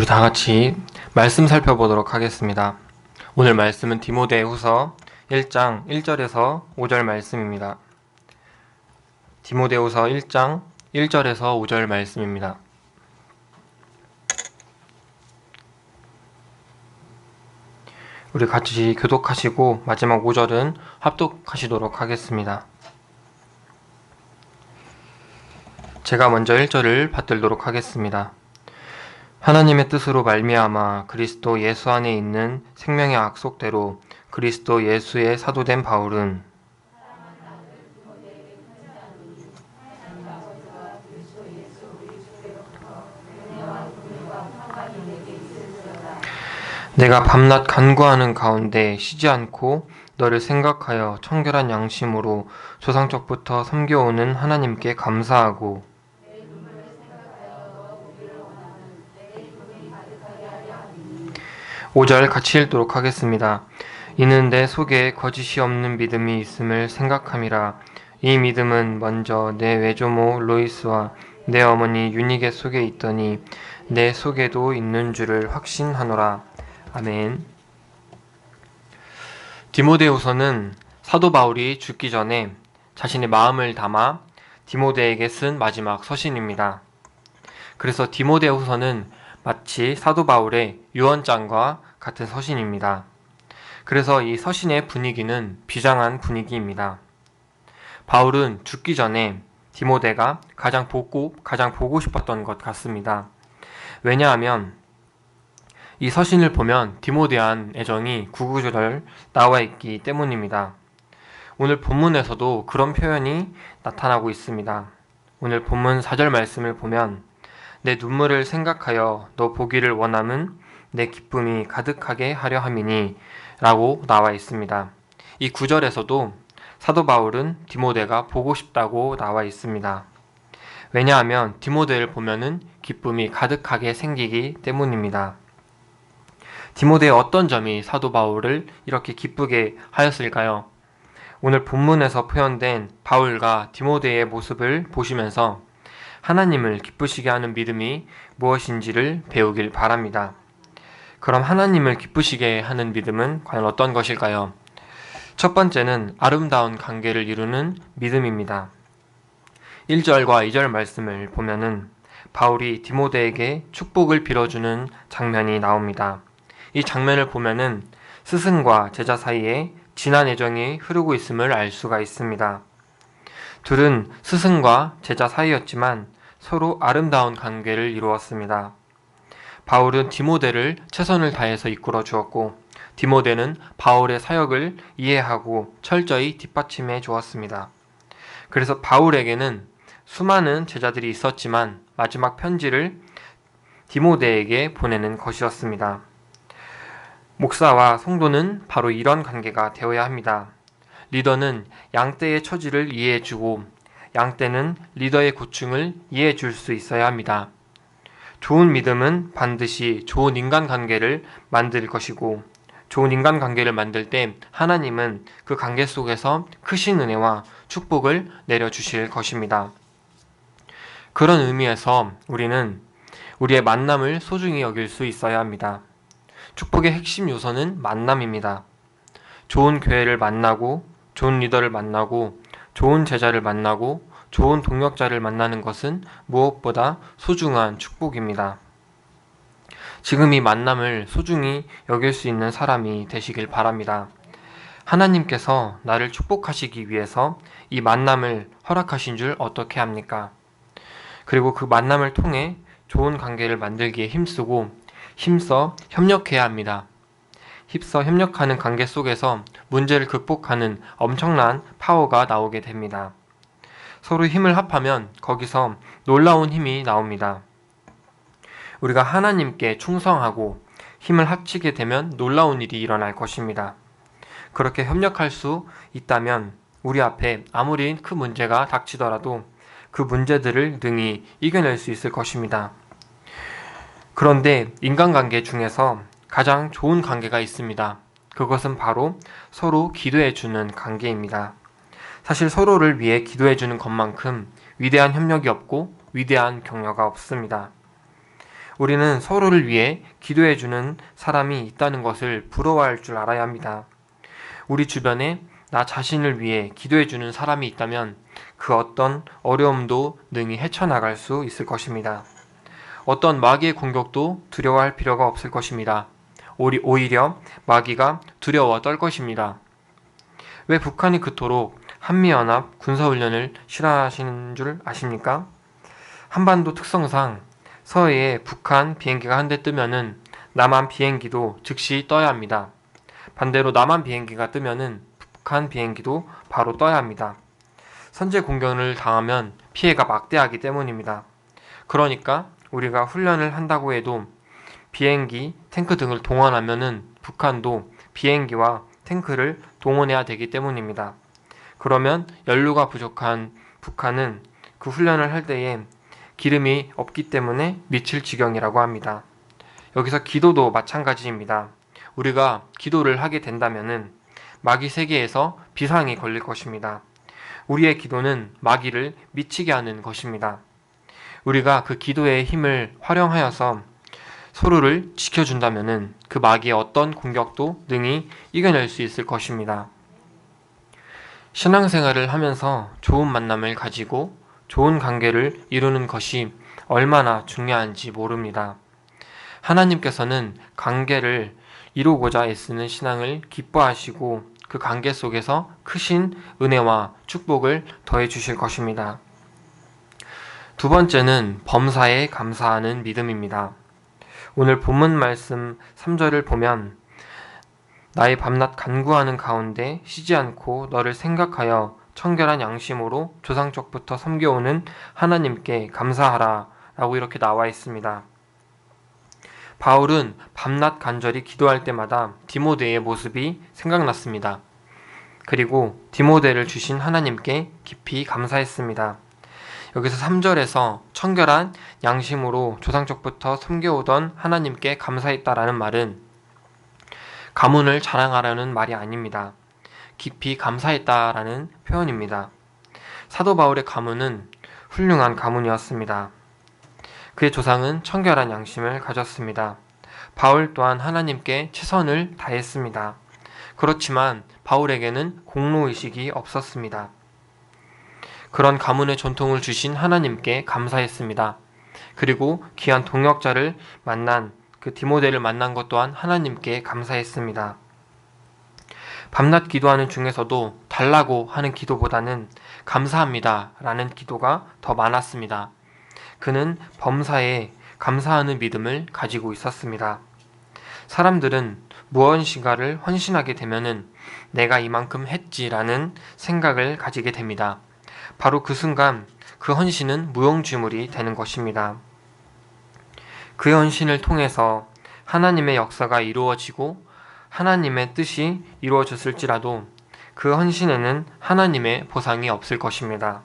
우리 다 같이 말씀 살펴보도록 하겠습니다. 오늘 말씀은 디모데후서 1장 1절에서 5절 말씀입니다. 디모데후서 1장 1절에서 5절 말씀입니다. 우리 같이 교독하시고 마지막 5절은 합독하시도록 하겠습니다. 제가 먼저 1절을 받들도록 하겠습니다. 하나님의 뜻으로 말미암아 그리스도 예수 안에 있는 생명의 약속대로 그리스도 예수의 사도된 바울은 내가 밤낮 간구하는 가운데 쉬지 않고 너를 생각하여 청결한 양심으로 조상적부터 섬겨오는 하나님께 감사하고 5절 같이 읽도록 하겠습니다. 이는 내 속에 거짓이 없는 믿음이 있음을 생각함이라. 이 믿음은 먼저 내 외조모 로이스와 내 어머니 유니게 속에 있더니 내 속에도 있는 줄을 확신하노라. 아멘. 디모데후서는 사도 바울이 죽기 전에 자신의 마음을 담아 디모데에게 쓴 마지막 서신입니다. 그래서 디모데후서는 마치 사도 바울의 유언장과 같은 서신입니다. 그래서 이 서신의 분위기는 비장한 분위기입니다. 바울은 죽기 전에 디모데가 가장 보고 싶었던 것 같습니다. 왜냐하면 이 서신을 보면 디모데한 애정이 구구절절 나와 있기 때문입니다. 오늘 본문에서도 그런 표현이 나타나고 있습니다. 오늘 본문 4절 말씀을 보면 내 눈물을 생각하여 너 보기를 원함은 내 기쁨이 가득하게 하려 함이니 라고 나와 있습니다. 이 9절에서도 사도 바울은 디모데가 보고 싶다고 나와 있습니다. 왜냐하면 디모데를 보면은 기쁨이 가득하게 생기기 때문입니다. 디모데의 어떤 점이 사도 바울을 이렇게 기쁘게 하였을까요? 오늘 본문에서 표현된 바울과 디모데의 모습을 보시면서 하나님을 기쁘시게 하는 믿음이 무엇인지를 배우길 바랍니다. 그럼 하나님을 기쁘시게 하는 믿음은 과연 어떤 것일까요? 첫 번째는 아름다운 관계를 이루는 믿음입니다. 1절과 2절 말씀을 보면은 바울이 디모데에게 축복을 빌어주는 장면이 나옵니다. 이 장면을 보면은 스승과 제자 사이에 진한 애정이 흐르고 있음을 알 수가 있습니다. 둘은 스승과 제자 사이였지만 서로 아름다운 관계를 이루었습니다. 바울은 디모데를 최선을 다해서 이끌어 주었고 디모데는 바울의 사역을 이해하고 철저히 뒷받침해 주었습니다. 그래서 바울에게는 수많은 제자들이 있었지만 마지막 편지를 디모데에게 보내는 것이었습니다. 목사와 성도는 바로 이런 관계가 되어야 합니다. 리더는 양떼의 처지를 이해해주고 양떼는 리더의 고충을 이해해줄 수 있어야 합니다. 좋은 믿음은 반드시 좋은 인간관계를 만들 것이고 좋은 인간관계를 만들 때 하나님은 그 관계 속에서 크신 은혜와 축복을 내려주실 것입니다. 그런 의미에서 우리는 우리의 만남을 소중히 여길 수 있어야 합니다. 축복의 핵심 요소는 만남입니다. 좋은 교회를 만나고 좋은 리더를 만나고 좋은 제자를 만나고 좋은 동역자를 만나는 것은 무엇보다 소중한 축복입니다. 지금 이 만남을 소중히 여길 수 있는 사람이 되시길 바랍니다. 하나님께서 나를 축복하시기 위해서 이 만남을 허락하신 줄 어떻게 합니까? 그리고 그 만남을 통해 좋은 관계를 만들기에 힘써 협력해야 합니다. 힘써 협력하는 관계 속에서 문제를 극복하는 엄청난 파워가 나오게 됩니다. 서로 힘을 합하면 거기서 놀라운 힘이 나옵니다. 우리가 하나님께 충성하고 힘을 합치게 되면 놀라운 일이 일어날 것입니다. 그렇게 협력할 수 있다면 우리 앞에 아무리 큰 문제가 닥치더라도 그 문제들을 능히 이겨낼 수 있을 것입니다. 그런데 인간관계 중에서 가장 좋은 관계가 있습니다. 그것은 바로 서로 기도해주는 관계입니다. 사실 서로를 위해 기도해주는 것만큼 위대한 협력이 없고 위대한 격려가 없습니다. 우리는 서로를 위해 기도해주는 사람이 있다는 것을 부러워할 줄 알아야 합니다. 우리 주변에 나 자신을 위해 기도해주는 사람이 있다면 그 어떤 어려움도 능히 헤쳐나갈 수 있을 것입니다. 어떤 마귀의 공격도 두려워할 필요가 없을 것입니다. 오히려 마귀가 두려워 떨 것입니다. 왜 북한이 그토록 한미연합 군사훈련을 싫어하시는 줄 아십니까? 한반도 특성상 서해에 북한 비행기가 한 대 뜨면은 남한 비행기도 즉시 떠야 합니다. 반대로 남한 비행기가 뜨면은 북한 비행기도 바로 떠야 합니다. 선제 공격을 당하면 피해가 막대하기 때문입니다. 그러니까 우리가 훈련을 한다고 해도 비행기, 탱크 등을 동원하면은 북한도 비행기와 탱크를 동원해야 되기 때문입니다. 그러면 연료가 부족한 북한은 그 훈련을 할 때에 기름이 없기 때문에 미칠 지경이라고 합니다. 여기서 기도도 마찬가지입니다. 우리가 기도를 하게 된다면은 마귀 세계에서 비상이 걸릴 것입니다. 우리의 기도는 마귀를 미치게 하는 것입니다. 우리가 그 기도의 힘을 활용하여서 서로를 지켜준다면은 그 마귀의 어떤 공격도 능히 이겨낼 수 있을 것입니다. 신앙생활을 하면서 좋은 만남을 가지고 좋은 관계를 이루는 것이 얼마나 중요한지 모릅니다. 하나님께서는 관계를 이루고자 애쓰는 신앙을 기뻐하시고 그 관계 속에서 크신 은혜와 축복을 더해 주실 것입니다. 두 번째는 범사에 감사하는 믿음입니다. 오늘 본문 말씀 3절을 보면 나의 밤낮 간구하는 가운데 쉬지 않고 너를 생각하여 청결한 양심으로 조상적부터 섬겨오는 하나님께 감사하라 라고 이렇게 나와 있습니다. 바울은 밤낮 간절히 기도할 때마다 디모데의 모습이 생각났습니다. 그리고 디모데를 주신 하나님께 깊이 감사했습니다. 여기서 3절에서 청결한 양심으로 조상적부터 섬겨오던 하나님께 감사했다라는 말은 가문을 자랑하라는 말이 아닙니다. 깊이 감사했다라는 표현입니다. 사도 바울의 가문은 훌륭한 가문이었습니다. 그의 조상은 청결한 양심을 가졌습니다. 바울 또한 하나님께 최선을 다했습니다. 그렇지만 바울에게는 공로의식이 없었습니다. 그런 가문의 전통을 주신 하나님께 감사했습니다. 그리고 귀한 동역자를 만난 그 디모데를 만난 것 또한 하나님께 감사했습니다. 밤낮 기도하는 중에서도 달라고 하는 기도보다는 감사합니다 라는 기도가 더 많았습니다. 그는 범사에 감사하는 믿음을 가지고 있었습니다. 사람들은 무언가를 헌신하게 되면은 내가 이만큼 했지라는 생각을 가지게 됩니다. 바로 그 순간 그 헌신은 무용지물이 되는 것입니다. 그 헌신을 통해서 하나님의 역사가 이루어지고 하나님의 뜻이 이루어졌을지라도 그 헌신에는 하나님의 보상이 없을 것입니다.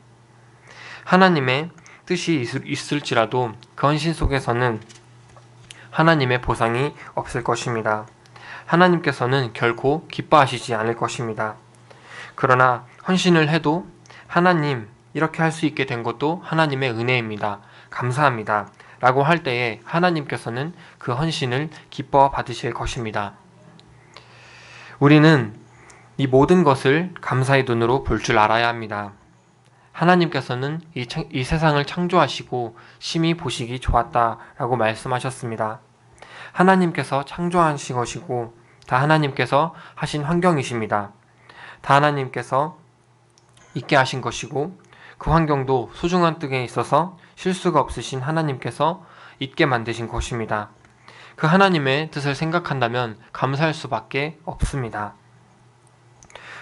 하나님의 뜻이 있을지라도 그 헌신 속에서는 하나님의 보상이 없을 것입니다. 하나님께서는 결코 기뻐하시지 않을 것입니다. 그러나 헌신을 해도 하나님 이렇게 할 수 있게 된 것도 하나님의 은혜입니다. 감사합니다. 라고 할 때에 하나님께서는 그 헌신을 기뻐 받으실 것입니다. 우리는 이 모든 것을 감사의 눈으로 볼 줄 알아야 합니다. 하나님께서는 이 세상을 창조하시고 심히 보시기 좋았다라고 말씀하셨습니다. 하나님께서 창조하신 것이고 다 하나님께서 하신 환경이십니다. 다 하나님께서 있게 하신 것이고 그 환경도 소중한 뜻에 있어서 실수가 없으신 하나님께서 있게 만드신 것입니다. 그 하나님의 뜻을 생각한다면 감사할 수밖에 없습니다.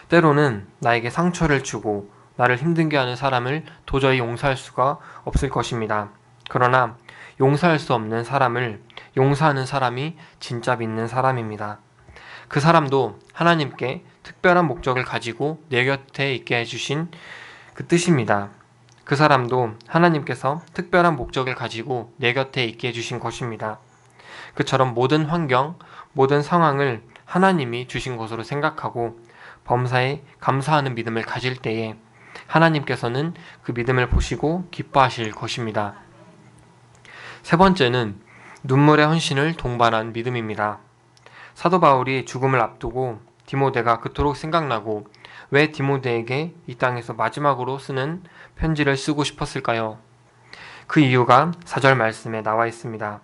때로는 나에게 상처를 주고 나를 힘들게 하는 사람을 도저히 용서할 수가 없을 것입니다. 그러나 용서할 수 없는 사람을 용서하는 사람이 진짜 믿는 사람입니다. 그 사람도 하나님께 특별한 목적을 가지고 내 곁에 있게 해주신 그 뜻입니다. 그 사람도 하나님께서 특별한 목적을 가지고 내 곁에 있게 해주신 것입니다. 그처럼 모든 환경, 모든 상황을 하나님이 주신 것으로 생각하고 범사에 감사하는 믿음을 가질 때에 하나님께서는 그 믿음을 보시고 기뻐하실 것입니다. 세 번째는 눈물의 헌신을 동반한 믿음입니다. 사도 바울이 죽음을 앞두고 디모데가 그토록 생각나고 왜 디모데에게 이 땅에서 마지막으로 쓰는 편지를 쓰고 싶었을까요? 그 이유가 4절 말씀에 나와 있습니다.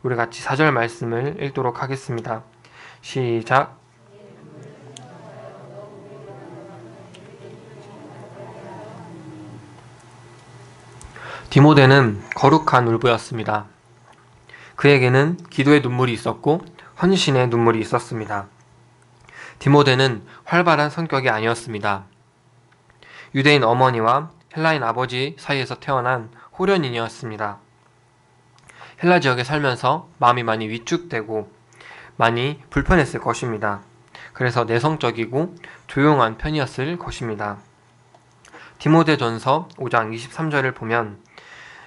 우리 같이 4절 말씀을 읽도록 하겠습니다. 시작. 디모데는 거룩한 울부였습니다. 그에게는 기도의 눈물이 있었고 헌신의 눈물이 있었습니다. 디모데는 활발한 성격이 아니었습니다. 유대인 어머니와 헬라인 아버지 사이에서 태어난 호련인이었습니다. 헬라 지역에 살면서 마음이 많이 위축되고 많이 불편했을 것입니다. 그래서 내성적이고 조용한 편이었을 것입니다. 디모데전서 5장 23절을 보면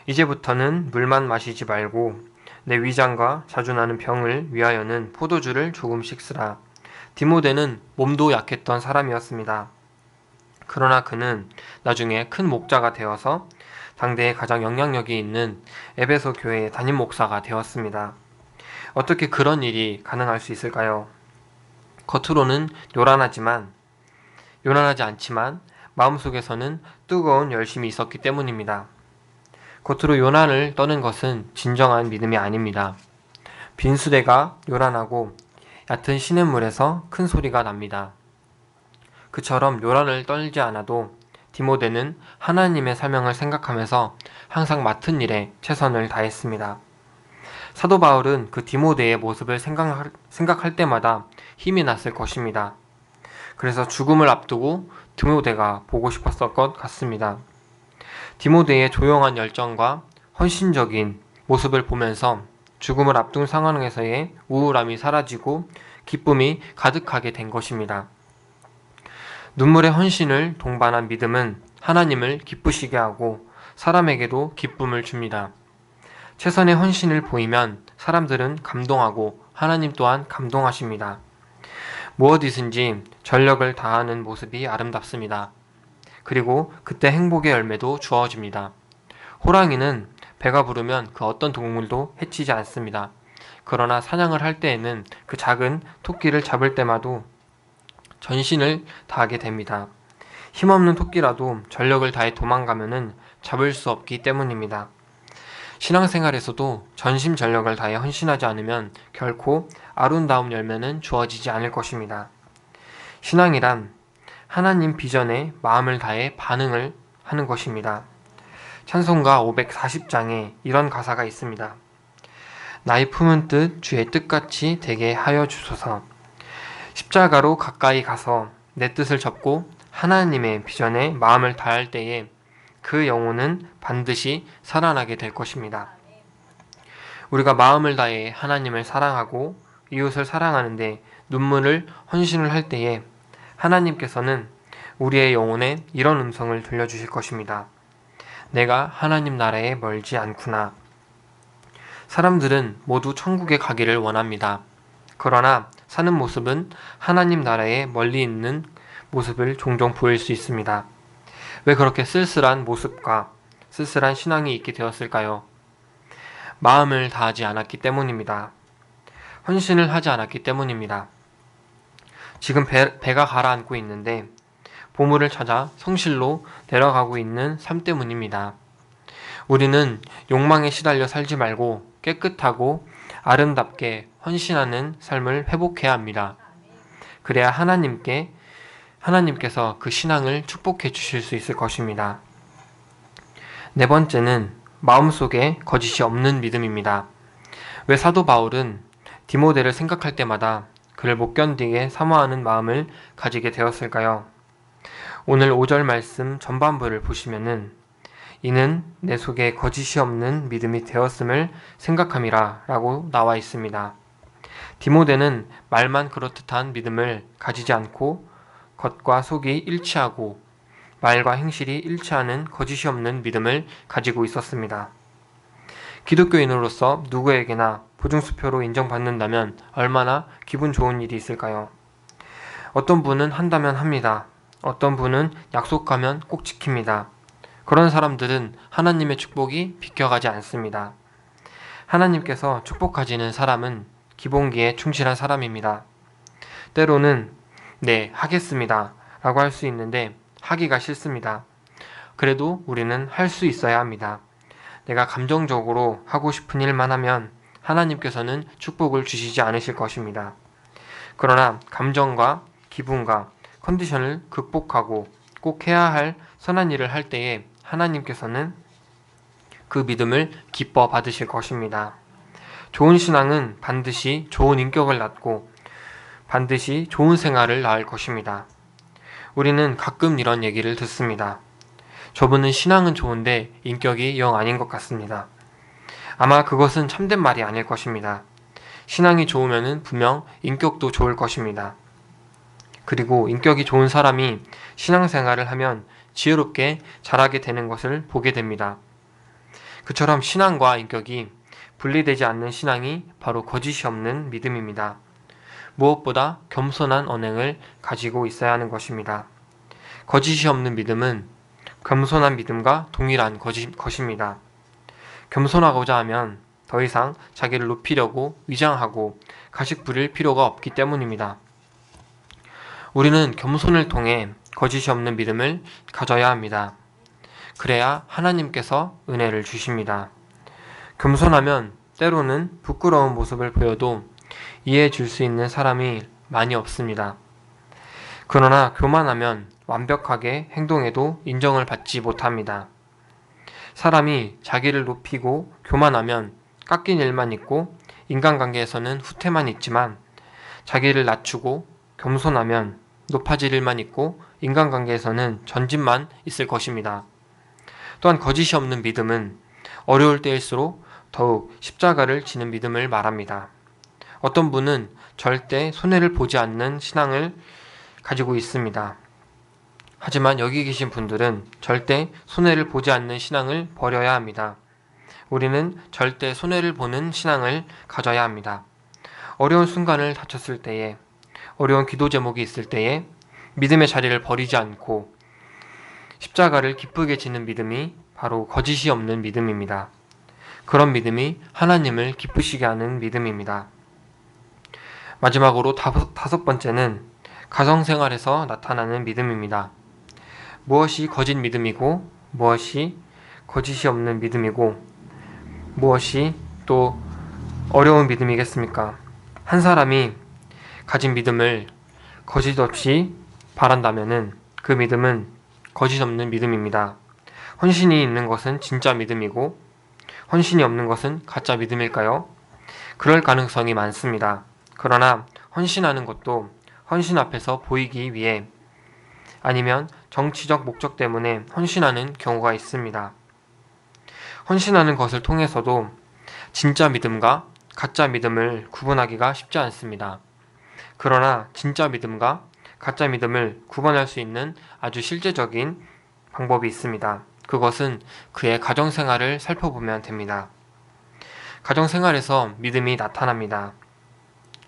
이제부터는 물만 마시지 말고 내 위장과 자주 나는 병을 위하여는 포도주를 조금씩 쓰라. 디모데는 몸도 약했던 사람이었습니다. 그러나 그는 나중에 큰 목자가 되어서 당대에 가장 영향력이 있는 에베소 교회의 담임 목사가 되었습니다. 어떻게 그런 일이 가능할 수 있을까요? 겉으로는 요란하지 않지만 마음속에서는 뜨거운 열심이 있었기 때문입니다. 겉으로 요란을 떠는 것은 진정한 믿음이 아닙니다. 빈수레가 요란하고 얕은 시냇물에서 큰 소리가 납니다. 그처럼 요란을 떨지 않아도 디모데는 하나님의 사명을 생각하면서 항상 맡은 일에 최선을 다했습니다. 사도 바울은 그 디모데의 모습을 생각할 때마다 힘이 났을 것입니다. 그래서 죽음을 앞두고 디모데가 보고 싶었을 것 같습니다. 디모데의 조용한 열정과 헌신적인 모습을 보면서 죽음을 앞둔 상황에서의 우울함이 사라지고 기쁨이 가득하게 된 것입니다. 눈물의 헌신을 동반한 믿음은 하나님을 기쁘시게 하고 사람에게도 기쁨을 줍니다. 최선의 헌신을 보이면 사람들은 감동하고 하나님 또한 감동하십니다. 무엇이든지 전력을 다하는 모습이 아름답습니다. 그리고 그때 행복의 열매도 주어집니다. 호랑이는 배가 부르면 그 어떤 동물도 해치지 않습니다. 그러나 사냥을 할 때에는 그 작은 토끼를 잡을 때마다 전신을 다하게 됩니다. 힘없는 토끼라도 전력을 다해 도망가면은 잡을 수 없기 때문입니다. 신앙생활에서도 전심전력을 다해 헌신하지 않으면 결코 아름다운 열매는 주어지지 않을 것입니다. 신앙이란 하나님 비전에 마음을 다해 반응을 하는 것입니다. 찬송가 540장에 이런 가사가 있습니다. 나의 품은 뜻 주의 뜻같이 되게 하여 주소서. 십자가로 가까이 가서 내 뜻을 접고 하나님의 비전에 마음을 다할 때에 그 영혼은 반드시 살아나게 될 것입니다. 우리가 마음을 다해 하나님을 사랑하고 이웃을 사랑하는데 눈물을 헌신을 할 때에 하나님께서는 우리의 영혼에 이런 음성을 들려주실 것입니다. 내가 하나님 나라에 멀지 않구나. 사람들은 모두 천국에 가기를 원합니다. 그러나 사는 모습은 하나님 나라에 멀리 있는 모습을 종종 보일 수 있습니다. 왜 그렇게 쓸쓸한 모습과 쓸쓸한 신앙이 있게 되었을까요? 마음을 다하지 않았기 때문입니다. 헌신을 하지 않았기 때문입니다. 지금 배가 가라앉고 있는데 보물을 찾아 성실로 내려가고 있는 삶 때문입니다. 우리는 욕망에 시달려 살지 말고 깨끗하고 아름답게 헌신하는 삶을 회복해야 합니다. 그래야 하나님께서 그 신앙을 축복해 주실 수 있을 것입니다. 네 번째는 마음속에 거짓이 없는 믿음입니다. 왜 사도 바울은 디모데를 생각할 때마다 그를 못 견디게 사모하는 마음을 가지게 되었을까요? 오늘 5절 말씀 전반부를 보시면은 이는 내 속에 거짓이 없는 믿음이 되었음을 생각함이라 라고 나와 있습니다. 디모데는 말만 그렇듯한 믿음을 가지지 않고 겉과 속이 일치하고 말과 행실이 일치하는 거짓이 없는 믿음을 가지고 있었습니다. 기독교인으로서 누구에게나 보증수표로 인정받는다면 얼마나 기분 좋은 일이 있을까요? 어떤 분은 한다면 합니다. 어떤 분은 약속하면 꼭 지킵니다. 그런 사람들은 하나님의 축복이 비켜가지 않습니다. 하나님께서 축복하시는 사람은 기본기에 충실한 사람입니다. 때로는 네, 하겠습니다 라고 할 수 있는데 하기가 싫습니다. 그래도 우리는 할 수 있어야 합니다. 내가 감정적으로 하고 싶은 일만 하면 하나님께서는 축복을 주시지 않으실 것입니다. 그러나 감정과 기분과 컨디션을 극복하고 꼭 해야 할 선한 일을 할 때에 하나님께서는 그 믿음을 기뻐 받으실 것입니다. 좋은 신앙은 반드시 좋은 인격을 낳고 반드시 좋은 생활을 낳을 것입니다. 우리는 가끔 이런 얘기를 듣습니다. 저분은 신앙은 좋은데 인격이 영 아닌 것 같습니다. 아마 그것은 참된 말이 아닐 것입니다. 신앙이 좋으면 분명 인격도 좋을 것입니다. 그리고 인격이 좋은 사람이 신앙생활을 하면 지혜롭게 자라게 되는 것을 보게 됩니다. 그처럼 신앙과 인격이 분리되지 않는 신앙이 바로 거짓이 없는 믿음입니다. 무엇보다 겸손한 언행을 가지고 있어야 하는 것입니다. 거짓이 없는 믿음은 겸손한 믿음과 동일한 것입니다. 겸손하고자 하면 더 이상 자기를 높이려고 위장하고 가식 부릴 필요가 없기 때문입니다. 우리는 겸손을 통해 거짓이 없는 믿음을 가져야 합니다. 그래야 하나님께서 은혜를 주십니다. 겸손하면 때로는 부끄러운 모습을 보여도 이해해 줄 수 있는 사람이 많이 없습니다. 그러나 교만하면 완벽하게 행동해도 인정을 받지 못합니다. 사람이 자기를 높이고 교만하면 깎인 일만 있고 인간관계에서는 후퇴만 있지만 자기를 낮추고 겸손하면 높아질 일만 있고 인간관계에서는 전진만 있을 것입니다. 또한 거짓이 없는 믿음은 어려울 때일수록 더욱 십자가를 지는 믿음을 말합니다. 어떤 분은 절대 손해를 보지 않는 신앙을 가지고 있습니다. 하지만 여기 계신 분들은 절대 손해를 보지 않는 신앙을 버려야 합니다. 우리는 절대 손해를 보는 신앙을 가져야 합니다. 어려운 순간을 다쳤을 때에, 어려운 기도 제목이 있을 때에 믿음의 자리를 버리지 않고 십자가를 기쁘게 지는 믿음이 바로 거짓이 없는 믿음입니다. 그런 믿음이 하나님을 기쁘시게 하는 믿음입니다. 마지막으로 다섯 번째는 가정생활에서 나타나는 믿음입니다. 무엇이 거짓 믿음이고 무엇이 거짓이 없는 믿음이고 무엇이 또 어려운 믿음이겠습니까? 한 사람이 가진 믿음을 거짓 없이 바란다면은 그 믿음은 거짓 없는 믿음입니다. 헌신이 있는 것은 진짜 믿음이고 헌신이 없는 것은 가짜 믿음일까요? 그럴 가능성이 많습니다. 그러나 헌신하는 것도 헌신 앞에서 보이기 위해 아니면 정치적 목적 때문에 헌신하는 경우가 있습니다. 헌신하는 것을 통해서도 진짜 믿음과 가짜 믿음을 구분하기가 쉽지 않습니다. 그러나 진짜 믿음과 가짜 믿음을 구분할 수 있는 아주 실제적인 방법이 있습니다. 그것은 그의 가정생활을 살펴보면 됩니다. 가정생활에서 믿음이 나타납니다.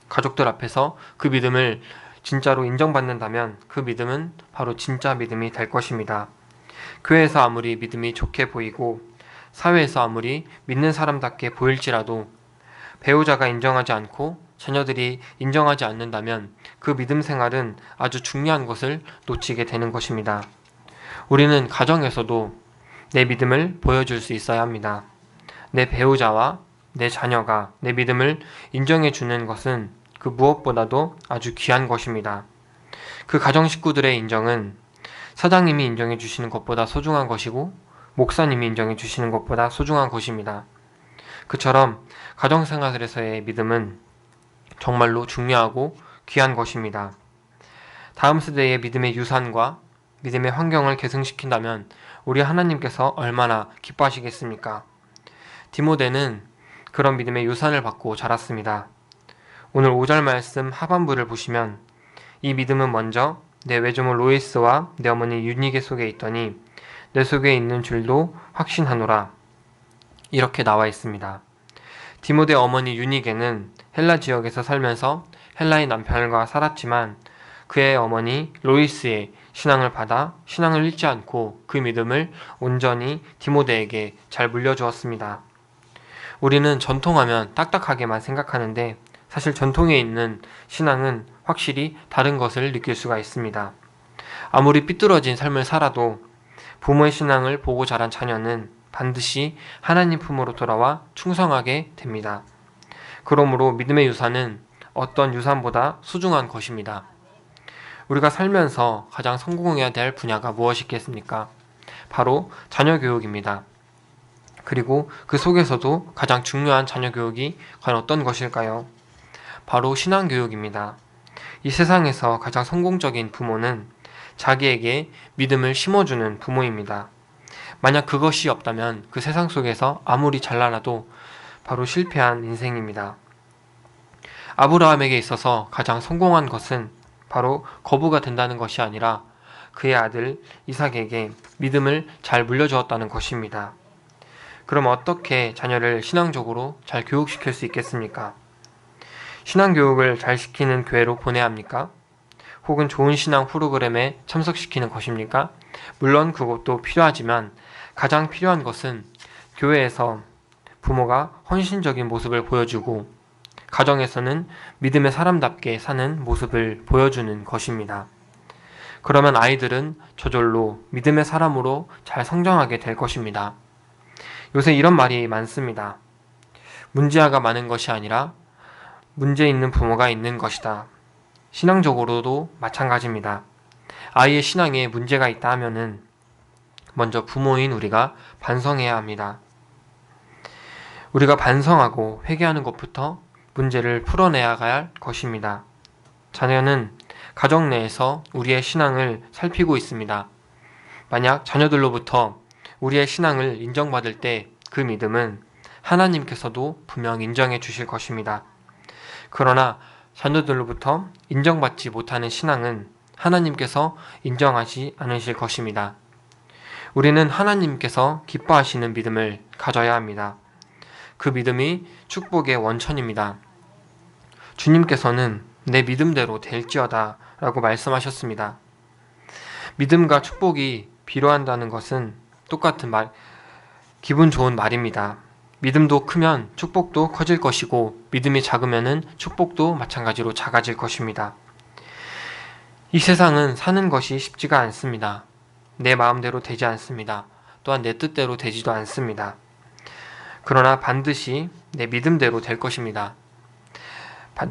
가족들 앞에서 그 믿음을 진짜로 인정받는다면 그 믿음은 바로 진짜 믿음이 될 것입니다. 교회에서 아무리 믿음이 좋게 보이고 사회에서 아무리 믿는 사람답게 보일지라도 배우자가 인정하지 않고 자녀들이 인정하지 않는다면 그 믿음 생활은 아주 중요한 것을 놓치게 되는 것입니다. 우리는 가정에서도 내 믿음을 보여줄 수 있어야 합니다. 내 배우자와 내 자녀가 내 믿음을 인정해 주는 것은 그 무엇보다도 아주 귀한 것입니다. 그 가정 식구들의 인정은 사장님이 인정해 주시는 것보다 소중한 것이고 목사님이 인정해 주시는 것보다 소중한 것입니다. 그처럼 가정생활에서의 믿음은 정말로 중요하고 귀한 것입니다. 다음 세대의 믿음의 유산과 믿음의 환경을 계승시킨다면 우리 하나님께서 얼마나 기뻐하시겠습니까? 디모데는 그런 믿음의 유산을 받고 자랐습니다. 오늘 5절 말씀 하반부를 보시면 이 믿음은 먼저 내 외조모 로이스와 내 어머니 유니게 속에 있더니 내 속에 있는 줄도 확신하노라 이렇게 나와 있습니다. 디모데 어머니 유니게는 헬라 지역에서 살면서 헬라의 남편과 살았지만 그의 어머니 로이스의 신앙을 받아 신앙을 잃지 않고 그 믿음을 온전히 디모데에게 잘 물려주었습니다. 우리는 전통하면 딱딱하게만 생각하는데 사실 전통에 있는 신앙은 확실히 다른 것을 느낄 수가 있습니다. 아무리 삐뚤어진 삶을 살아도 부모의 신앙을 보고 자란 자녀는 반드시 하나님 품으로 돌아와 충성하게 됩니다. 그러므로 믿음의 유산은 어떤 유산보다 소중한 것입니다. 우리가 살면서 가장 성공해야 될 분야가 무엇이겠습니까? 바로 자녀 교육입니다. 그리고 그 속에서도 가장 중요한 자녀 교육이 과연 어떤 것일까요? 바로 신앙 교육입니다. 이 세상에서 가장 성공적인 부모는 자기에게 믿음을 심어주는 부모입니다. 만약 그것이 없다면 그 세상 속에서 아무리 잘나라도 바로 실패한 인생입니다. 아브라함에게 있어서 가장 성공한 것은 바로 거부가 된다는 것이 아니라 그의 아들 이삭에게 믿음을 잘 물려주었다는 것입니다. 그럼 어떻게 자녀를 신앙적으로 잘 교육시킬 수 있겠습니까? 신앙교육을 잘 시키는 교회로 보내야 합니까? 혹은 좋은 신앙 프로그램에 참석시키는 것입니까? 물론 그것도 필요하지만 가장 필요한 것은 교회에서 부모가 헌신적인 모습을 보여주고 가정에서는 믿음의 사람답게 사는 모습을 보여주는 것입니다. 그러면 아이들은 저절로 믿음의 사람으로 잘 성장하게 될 것입니다. 요새 이런 말이 많습니다. 문제아가 많은 것이 아니라 문제 있는 부모가 있는 것이다. 신앙적으로도 마찬가지입니다. 아이의 신앙에 문제가 있다 하면은 먼저 부모인 우리가 반성해야 합니다. 우리가 반성하고 회개하는 것부터 문제를 풀어내야 할 것입니다. 자녀는 가정 내에서 우리의 신앙을 살피고 있습니다. 만약 자녀들로부터 우리의 신앙을 인정받을 때 그 믿음은 하나님께서도 분명 인정해 주실 것입니다. 그러나 자녀들로부터 인정받지 못하는 신앙은 하나님께서 인정하지 않으실 것입니다. 우리는 하나님께서 기뻐하시는 믿음을 가져야 합니다. 그 믿음이 축복의 원천입니다. 주님께서는 내 믿음대로 될지어다 라고 말씀하셨습니다. 믿음과 축복이 비례한다는 것은 똑같은 기분 좋은 말입니다. 믿음도 크면 축복도 커질 것이고 믿음이 작으면 축복도 마찬가지로 작아질 것입니다. 이 세상은 사는 것이 쉽지가 않습니다. 내 마음대로 되지 않습니다. 또한 내 뜻대로 되지도 않습니다. 그러나 반드시 내 믿음대로 될 것입니다.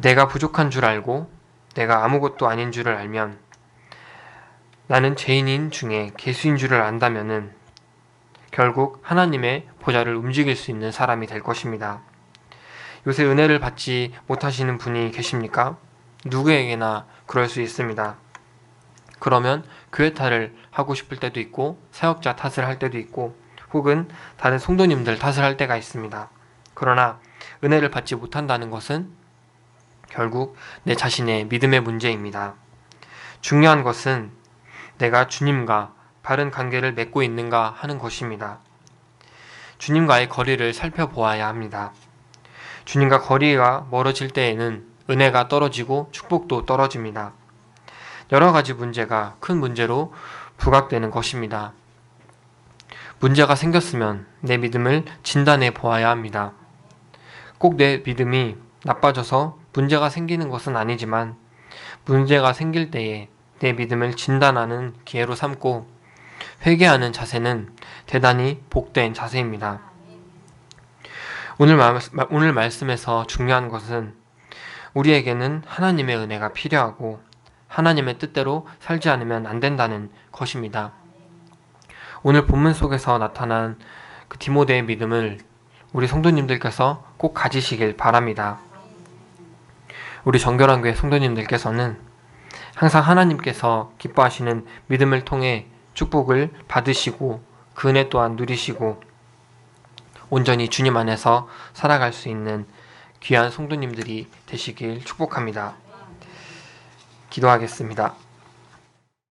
내가 부족한 줄 알고 내가 아무것도 아닌 줄을 알면 나는 죄인인 중에 괴수인 줄을 안다면은 결국 하나님의 보좌를 움직일 수 있는 사람이 될 것입니다. 요새 은혜를 받지 못하시는 분이 계십니까? 누구에게나 그럴 수 있습니다. 그러면 교회 탓을 하고 싶을 때도 있고 사역자 탓을 할 때도 있고 혹은 다른 성도님들 탓을 할 때가 있습니다. 그러나 은혜를 받지 못한다는 것은 결국 내 자신의 믿음의 문제입니다. 중요한 것은 내가 주님과 바른 관계를 맺고 있는가 하는 것입니다. 주님과의 거리를 살펴보아야 합니다. 주님과 거리가 멀어질 때에는 은혜가 떨어지고 축복도 떨어집니다. 여러 가지 문제가 큰 문제로 부각되는 것입니다. 문제가 생겼으면 내 믿음을 진단해 보아야 합니다. 꼭 내 믿음이 나빠져서 문제가 생기는 것은 아니지만 문제가 생길 때에 내 믿음을 진단하는 기회로 삼고 회개하는 자세는 대단히 복된 자세입니다. 오늘 말씀에서 중요한 것은 우리에게는 하나님의 은혜가 필요하고 하나님의 뜻대로 살지 않으면 안 된다는 것입니다. 오늘 본문 속에서 나타난 그 디모데의 믿음을 우리 성도님들께서 꼭 가지시길 바랍니다. 우리 정결한 교회 성도님들께서는 항상 하나님께서 기뻐하시는 믿음을 통해 축복을 받으시고 그 은혜 또한 누리시고 온전히 주님 안에서 살아갈 수 있는 귀한 성도님들이 되시길 축복합니다. 기도하겠습니다.